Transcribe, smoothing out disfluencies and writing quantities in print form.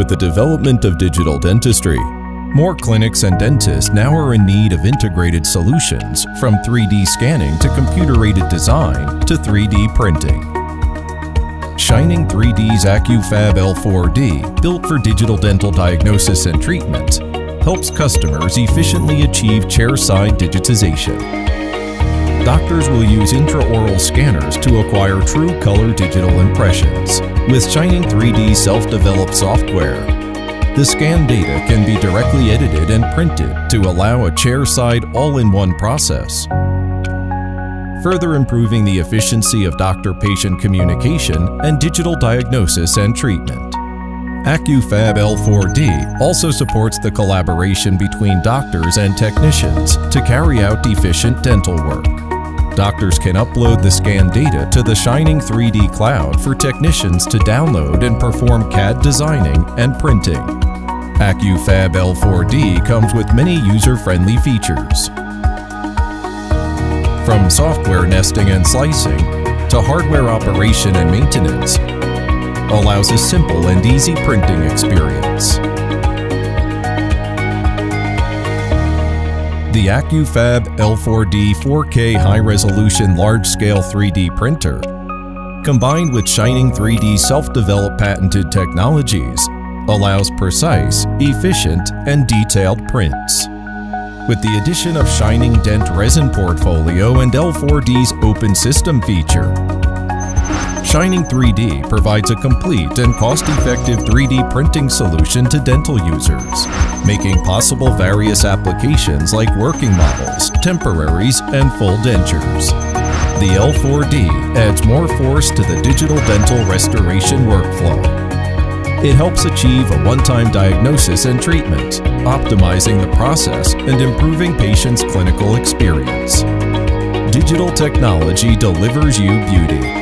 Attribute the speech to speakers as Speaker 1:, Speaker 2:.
Speaker 1: With the development of digital dentistry, more clinics and dentists now are in need of integrated solutions, from 3D scanning to computer-aided design to 3D printing. Shining 3D's AccuFab L4D, built for digital dental diagnosis and treatment, helps customers efficiently achieve chairside digitization. Doctors will use intraoral scanners to acquire true color digital impressions. With Shining 3D self-developed software, the scan data can be directly edited and printed to allow a chairside all-in-one process, further improving the efficiency of doctor-patient communication and digital diagnosis and treatment. AccuFab L4D also supports the collaboration between doctors and technicians to carry out efficient dental work. Doctors can upload the scan data to the Shining 3D cloud for technicians to download and perform CAD designing and printing. AccuFab L4D comes with many user-friendly features. From software nesting and slicing to hardware operation and maintenance, allows a simple and easy printing experience. The AccuFab L4D 4K high-resolution large-scale 3D printer, combined with Shining 3D self-developed patented technologies, allows precise, efficient, and detailed prints. With the addition of Shining Dent Resin Portfolio and L4D's Open System feature, Shining 3D provides a complete and cost-effective 3D printing solution to dental users, making possible various applications like working models, temporaries, and full dentures. The L4D adds more force to the digital dental restoration workflow. It helps achieve a one-time diagnosis and treatment, optimizing the process and improving patients' clinical experience. Digital technology delivers you beauty.